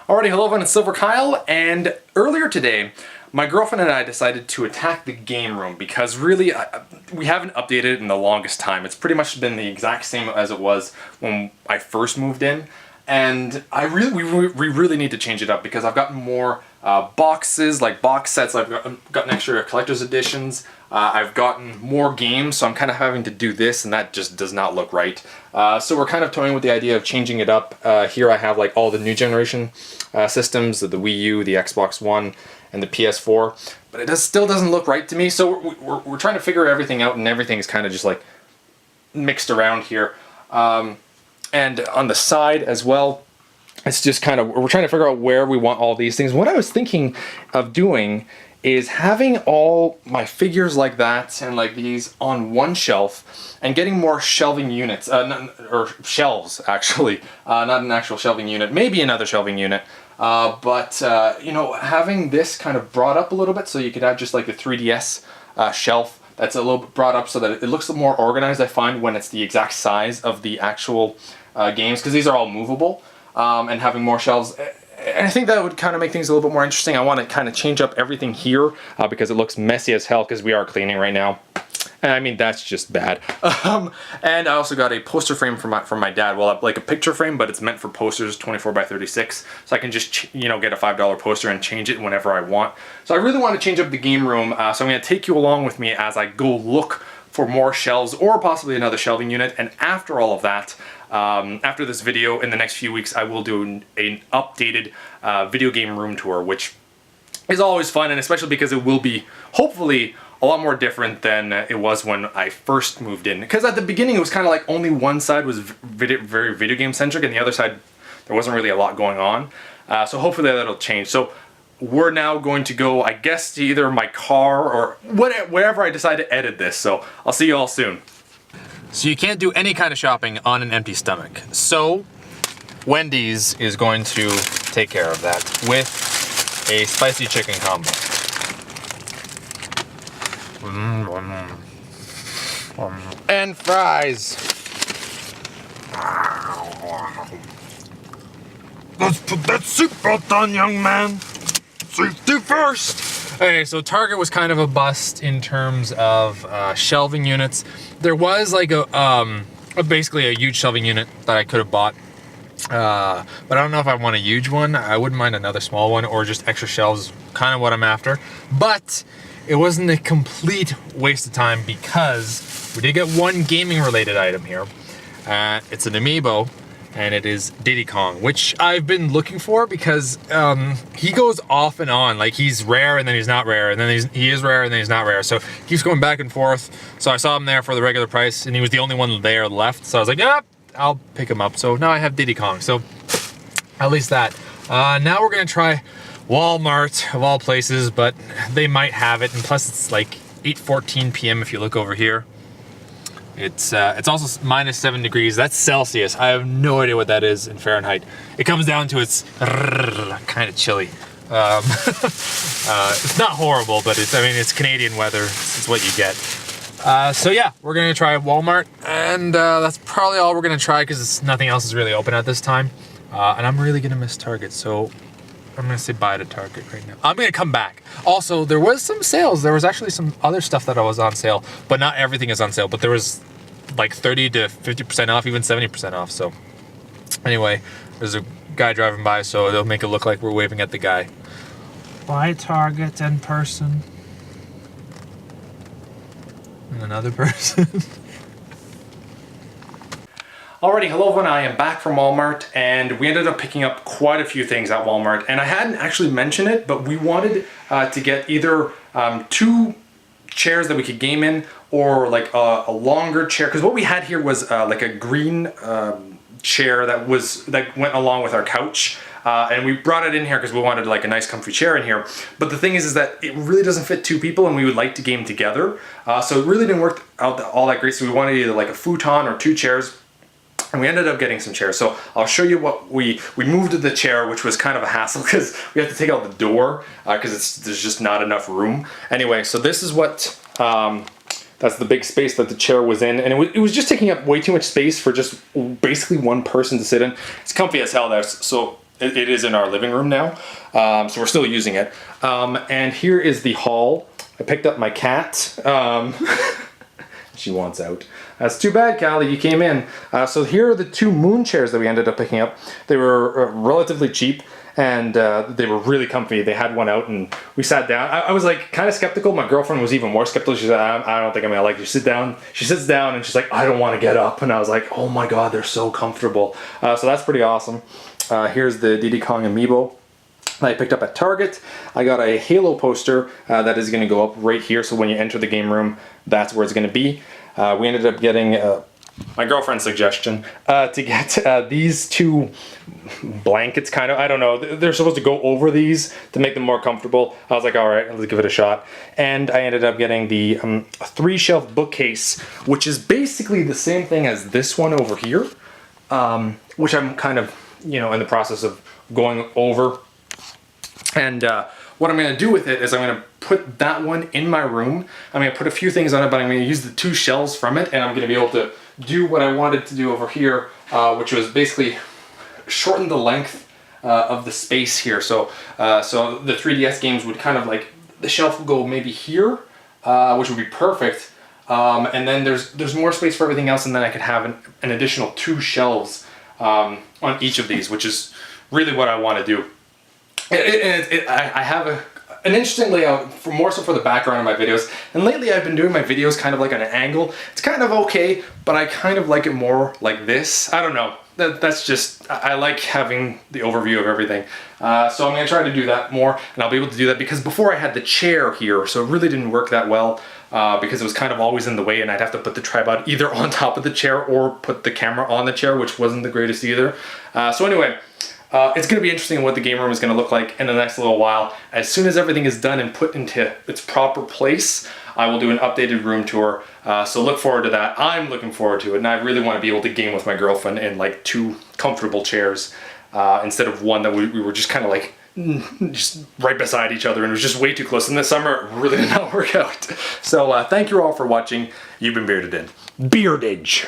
Alrighty, hello everyone, it's Silver Kyle, and earlier today, my girlfriend and I decided to attack the game room because really, we haven't updated it in the longest time. It's pretty much been the exact same as it was when I first moved in, and we really need to change it up because I've gotten more boxes, like box sets. I've gotten extra collector's editions. I've gotten more games, so I'm kind of having to do this, and that just does not look right. So we're kind of toying with the idea of changing it up. Here I have like all the new generation systems, the Wii U, the Xbox One, and the PS4, but it still doesn't look right to me. So we're trying to figure everything out, and everything's kind of just like mixed around here. And on the side as well, it's just kind of, we're trying to figure out where we want all these things. What I was thinking of doing is having all my figures like that and like these on one shelf and getting more shelving units, or shelves actually, not an actual shelving unit, maybe another shelving unit. But you know, having this kind of brought up a little bit so you could have just like the 3DS shelf that's a little bit brought up so that it looks a little more organized, I find, when it's the exact size of the actual games, because these are all movable, and having more shelves. And I think that would kind of make things a little bit more interesting. I want to kind of change up everything here because it looks messy as hell because we are cleaning right now. And I mean, that's just bad. And I also got a poster frame from my dad. Well, like a picture frame, but it's meant for posters, 24 by 36. So I can just, you know, get a $5 poster and change it whenever I want. So I really want to change up the game room. So I'm going to take you along with me as I go look for more shelves or possibly another shelving unit. And after all of that, after this video, in the next few weeks, I will do an updated video game room tour, which is always fun, and especially because it will be, hopefully, a lot more different than it was when I first moved in. Because at the beginning, it was kind of like only one side was very video game centric, and the other side, there wasn't really a lot going on. So hopefully that'll change. So we're now going to go, I guess, to either my car or wherever I decide to edit this. So I'll see you all soon. So you can't do any kind of shopping on an empty stomach. So Wendy's is going to take care of that with a spicy chicken combo. And fries. Let's put that seatbelt on, young man. Safety first. Okay, so Target was kind of a bust in terms of shelving units. There was like basically a huge shelving unit that I could have bought. But I don't know if I want a huge one. I wouldn't mind another small one or just extra shelves, kind of what I'm after. But it wasn't a complete waste of time because we did get one gaming related item here. It's an amiibo, and it is Diddy Kong, which I've been looking for because he goes off and on. Like, he's rare and then he's not rare, and then he is rare and then he's not rare. So he keeps going back and forth. So I saw him there for the regular price, and he was the only one there left. So I was like, yeah, I'll pick him up. So now I have Diddy Kong. So at least that. Now we're gonna try Walmart of all places, but they might have it. And plus it's like 8:14 p.m. if you look over here. It's also -7 degrees. That's Celsius. I have no idea what that is in Fahrenheit. It comes down to it's kind of chilly. It's not horrible, but it's Canadian weather. It's what you get. So yeah, we're gonna try Walmart, and that's probably all we're gonna try because nothing else is really open at this time. And I'm really gonna miss Target, so I'm gonna say bye to Target right now. I'm gonna come back. Also, there was some sales. There was actually some other stuff that was on sale, but not everything is on sale. But there was like 30 to 50% off, even 70% off. So anyway, there's a guy driving by, so it'll make it look like we're waving at the guy. Bye, Target in person. And another person. Alrighty, hello everyone, I am back from Walmart, and we ended up picking up quite a few things at Walmart, and I hadn't actually mentioned it, but we wanted to get either 2 chairs that we could game in, or like a longer chair, because what we had here was like a green chair that went along with our couch. And we brought it in here because we wanted like a nice comfy chair in here. But the thing is that it really doesn't fit 2 people, and we would like to game together. So it really didn't work out all that great. So we wanted either like a futon or 2 chairs. And we ended up getting some chairs. So I'll show you what we moved the chair, which was kind of a hassle because we have to take out the door because there's just not enough room. Anyway, so this is what That's the big space that the chair was in, and it was just taking up way too much space for just basically one person to sit in. It's comfy as hell there, so it is in our living room now, so we're still using it. And here is the hall. I picked up my cat. She wants out. That's too bad, Callie, you came in. So here are the 2 moon chairs that we ended up picking up. They were relatively cheap, and they were really comfy. They had one out and we sat down. I was like kind of skeptical. My girlfriend was even more skeptical. She said, I don't think I'm gonna like you. Sit down. She sits down and she's like, I don't want to get up. And I was like, oh my God, they're so comfortable. So that's pretty awesome. Here's the Diddy Kong amiibo I picked up at Target. I got a Halo poster that is going to go up right here, so when you enter the game room, that's where it's going to be. We ended up getting my girlfriend's suggestion to get these 2 blankets, kind of. I don't know. They're supposed to go over these to make them more comfortable. I was like, all right, let's give it a shot. And I ended up getting the 3-shelf bookcase, which is basically the same thing as this one over here, which I'm kind of, you know, in the process of going over. And what I'm going to do with it is I'm going to put that one in my room. I'm going to put a few things on it, but I'm going to use the 2 shelves from it, and I'm going to be able to do what I wanted to do over here, which was basically shorten the length of the space here. So so the 3DS games would kind of like, the shelf would go maybe here, which would be perfect. And then there's more space for everything else, and then I could have an additional 2 shelves on each of these, which is really what I want to do. I have an interesting layout, more so for the background of my videos, and lately I've been doing my videos kind of like on an angle. It's kind of okay, but I kind of like it more like this. I don't know. That's just, I like having the overview of everything. So I'm going to try to do that more, and I'll be able to do that because before I had the chair here, so it really didn't work that well because it was kind of always in the way, and I'd have to put the tripod either on top of the chair or put the camera on the chair, which wasn't the greatest either. So anyway, it's going to be interesting what the game room is going to look like in the next little while. As soon as everything is done and put into its proper place, I will do an updated room tour. So look forward to that. I'm looking forward to it, and I really want to be able to game with my girlfriend in like 2 comfortable chairs instead of one that we were just kind of like just right beside each other, and it was just way too close. In the summer, it really did not work out. So thank you all for watching. You've been Bearded In. Beardage.